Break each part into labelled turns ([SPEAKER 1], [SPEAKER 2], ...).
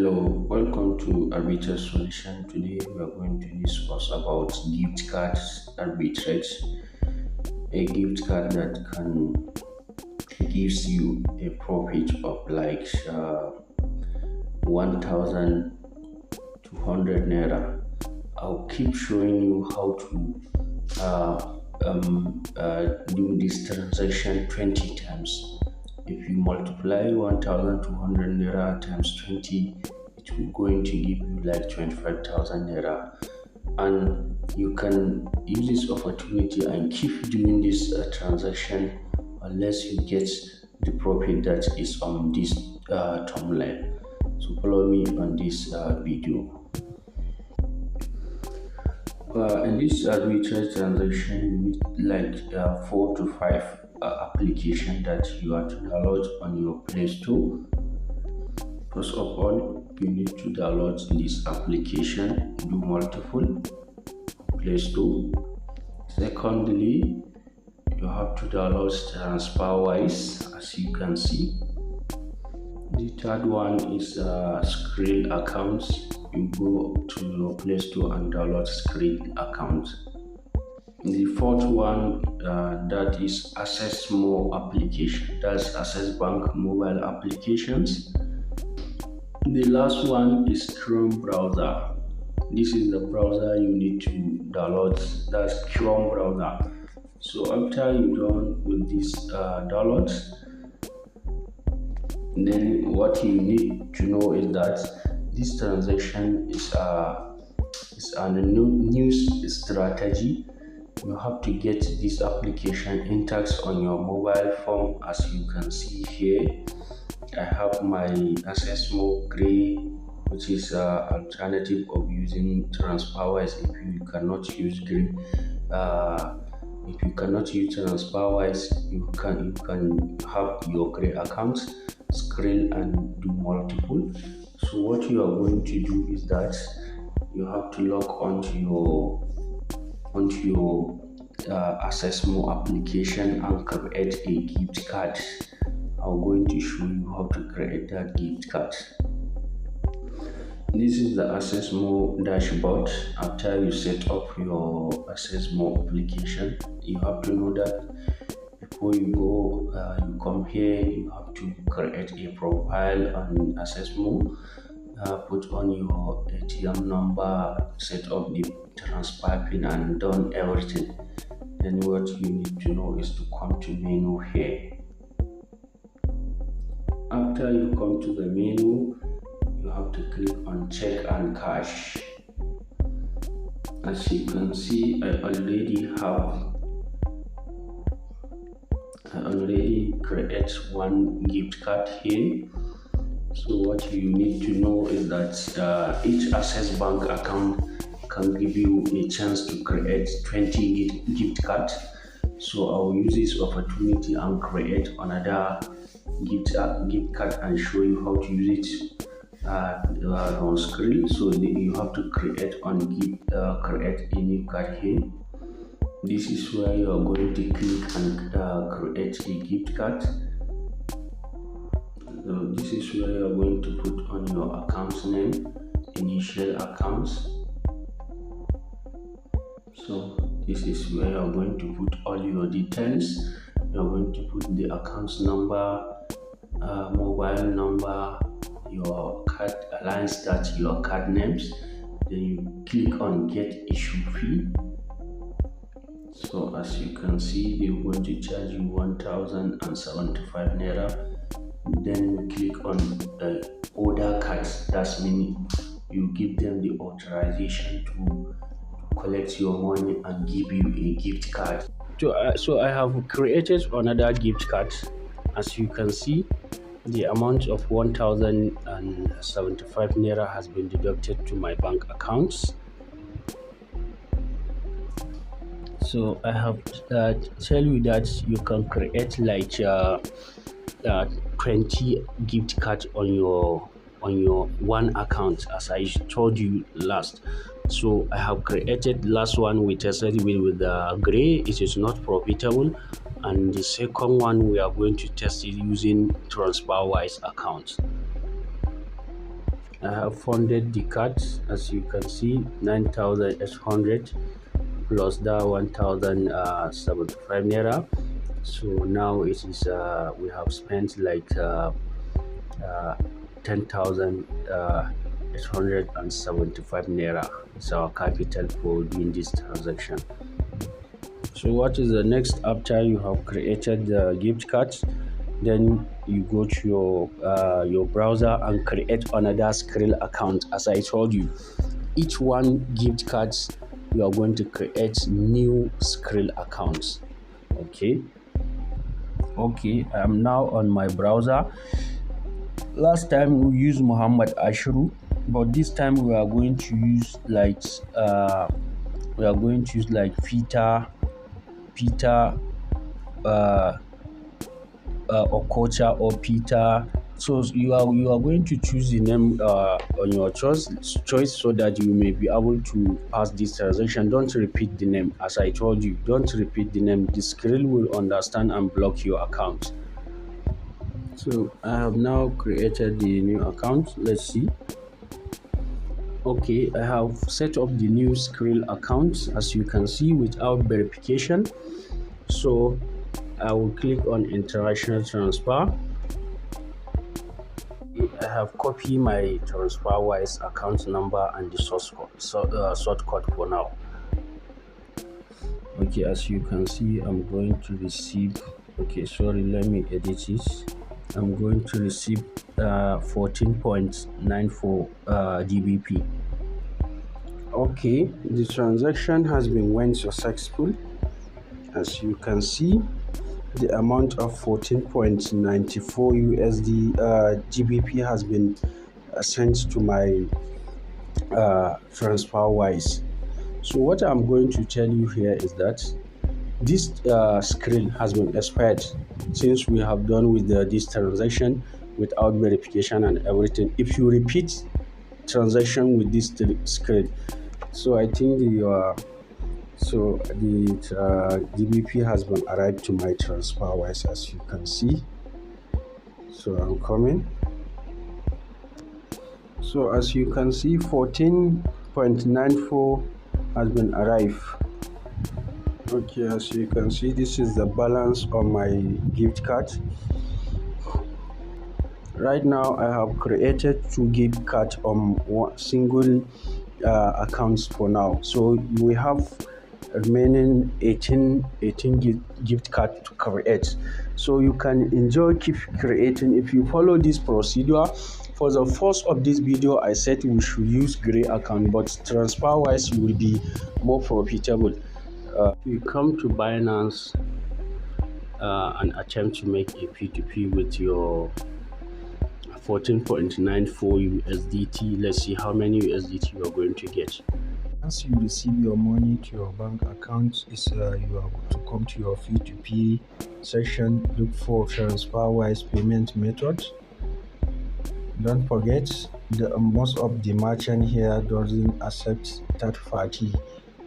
[SPEAKER 1] Hello, welcome to Arbitrage Solution. Today we are going to discuss about gift cards arbitrage, a gift card that can gives you a profit of like 1,200 naira. I'll keep showing you how to do this transaction 20 times. If you multiply 1,200 naira times 20, it will going to give you like 25,000 naira. And you can use this opportunity and keep doing this transaction unless you get the profit that is on this thumbnail. So follow me on this video. In this arbitrage transaction, you need like 4 to 5 application that you are to download on your Play Store. First of all, you need to download this application, do multiple Play Store. Secondly, you have to download TransferWise, as you can see. The third one is Skrill accounts. You go to your Play Store and download Skrill accounts. The fourth one that is Access More application, that's Access Bank mobile applications. The last one is Chrome browser. This is the browser you need to download, that's Chrome browser. So after you're done with this downloads, then what you need to know is that this transaction is a new strategy. You have to get this application intact on your mobile phone. As you can see here, I have my Access More Gray, which is an alternative of using TransferWise if you cannot use Gray. If you cannot use TransferWise, you can have your Gray account, Skrill, and do multiple. So what you are going to do is that you have to log onto your Access More application and create a gift card. I'm going to show you how to create that gift card. This is the Access More dashboard. After you set up your Access More application, you have to know that before you go, you come here, you have to create a profile on Access More, put on your ATM number, set up the transfer pin, and done everything. Then what you need to know is to come to menu here. After you come to the menu, you have to click on check and cash. As you can see, I already create one gift card here. So what you need to know is that each Access Bank account can give you a chance to create 20 gift cards. So I will use this opportunity and create another gift card and show you how to use it on screen. So you have to create a new card here. This is where you are going to click and create a gift card. So this is where you are going to put on your account name, initial accounts. So this is where you are going to put all your details. You are going to put the account number, mobile number, your card alliance, that's your card names. Then you click on get issue fee. So as you can see, they're going to charge you 1,075 naira. Then you click on order cards. That's meaning you give them the authorization to collect your money and give you a gift card. So I have created another gift card. As you can see, the amount of 1,075 naira has been deducted to my bank accounts. So I have tell you that you can create like 20 gift cards on your one account, as I told you last. So I have created last one we tested with the Gray. It is not profitable, and the second one we are going to test it using TransferWise account. I have funded the cards, as you can see, 9,800 plus that 1,075 naira. So now it is we have spent like uh, 10,875 naira. It's our capital for doing this transaction. So what is the next after you have created the gift cards? Then you go to your browser and create another Skrill account. As I told you, each one gift cards you are going to create new Skrill accounts. Okay, I'm now on my browser. Last time we used Muhammad Ashru, but this time we are going to use like Peter uh, Okocha or Peter. So you are going to choose the name on your choice so that you may be able to pass this transaction. Don't repeat the name, as I told you. Don't repeat the name. The Skrill will understand and block your account. So I have now created the new account. Let's see. Okay, I have set up the new Skrill account, as you can see, without verification. So I will click on international transfer. I have copied my TransferWise account number and the source code, short code for now. Okay, as you can see, I'm going to receive. Okay, sorry, let me edit it. I'm going to receive 14.94 GBP. Okay, the transaction has been went successful. As you can see, the amount of 14.94 USD GBP has been sent to my TransferWise. So what I'm going to tell you here is that this Skrill has been expired since we have done with this transaction without verification and everything. If you repeat transaction with this Skrill, so I think the GBP has been arrived to my TransferWise, as you can see. So I'm coming. So as you can see, 14.94 has been arrived. Okay, as you can see, this is the balance on my gift card. Right now I have created 2 gift cards on one single accounts for now. So we have remaining 18 gift cards to create. So you can enjoy keep creating if you follow this procedure. For the first of this video, I said we should use gray account, but TransferWise will be more profitable. You come to Binance and attempt to make a P2P with your 14.94 USDT. Let's see how many USDT you are going to get. Once you receive your money to your bank account, you are going to come to your P2P section, look for TransferWise payment method. Don't forget, most of the merchant here doesn't accept third-party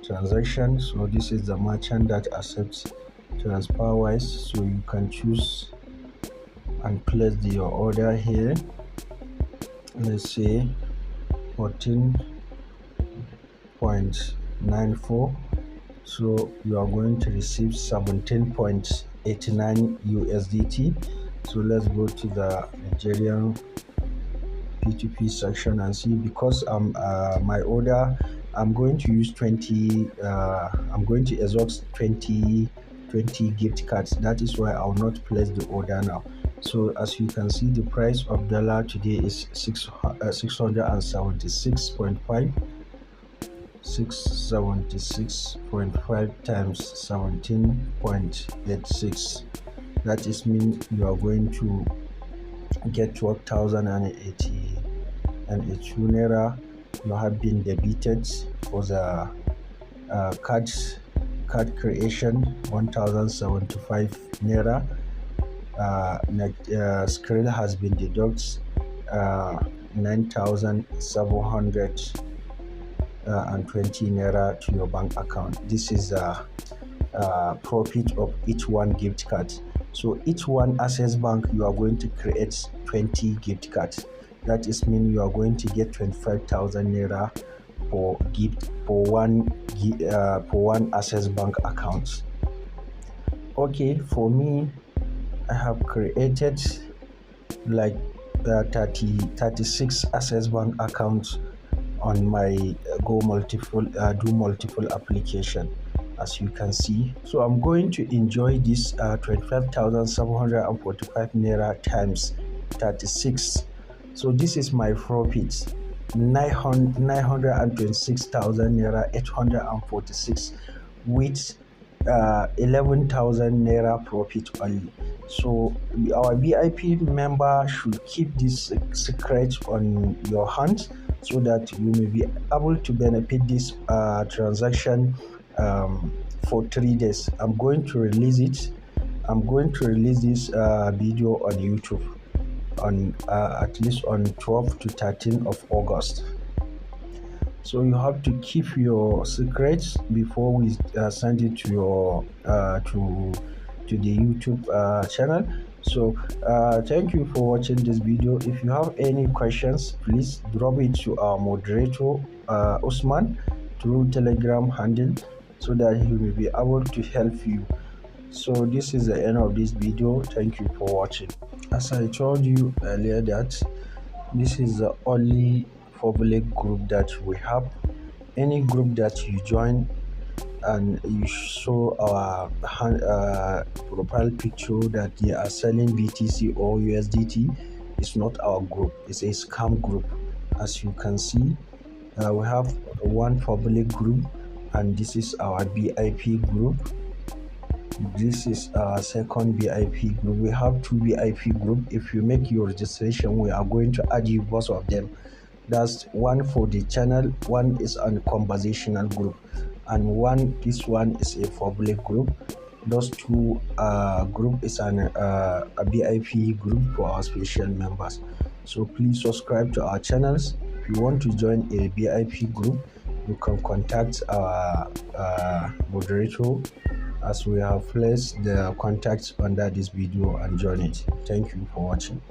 [SPEAKER 1] transaction. So this is the merchant that accepts TransferWise. So you can choose and place your order here. Let's say 14.94. So you are going to receive 17.89 USDT. So let's go to the Nigerian P2P section and see, because my order, I'm going to use 20 I'm going to exhaust 20 gift cards. That is why I will not place the order now. So as you can see, the price of dollar today is 676.5 times 17.86. that is mean you are going to get 12,082 naira. You have been debited for the card creation, 1,075 naira. Skrill has been deducted 9,720 naira to your bank account. This is a profit of each one gift card. So each one Access Bank, you are going to create 20 gift cards.
[SPEAKER 2] That is mean you are going to get 25,000 naira for gift for one Access Bank account. Okay, for me, I have created like 36 Access Bank accounts on my do multiple application, as you can see. So I'm going to enjoy this 25,745 naira times 36. So this is my profit, 926,000 naira 846 with 11,000 naira profit only. So our VIP member should keep this secret on your hand so that you may be able to benefit this transaction for 3 days. I'm going to release it. I'm going to release this video on YouTube on at least on 12 to 13 of August. So you have to keep your secrets before we send it to your to the YouTube channel. So thank you for watching this video. If you have any questions, please drop it to our moderator Usman through Telegram handle so that he will be able to help you. So this is the end of this video. Thank you for watching. As I told you earlier that this is the only public group that we have. Any group that you join and you show our profile picture that they are selling BTC or USDT, it's not our group, it's a scam group. As you can see, we have one public group and this is our VIP group. This is our second VIP group. We have two VIP group. If you make your registration, we are going to add you both of them. That's one for the channel, one is a conversational group, and this one is a public group. Those two group is a VIP group for our special members. So please subscribe to our channels. If you want to join a VIP group, you can contact our moderator, as we have placed the contacts under this video, and join it. Thank you for watching.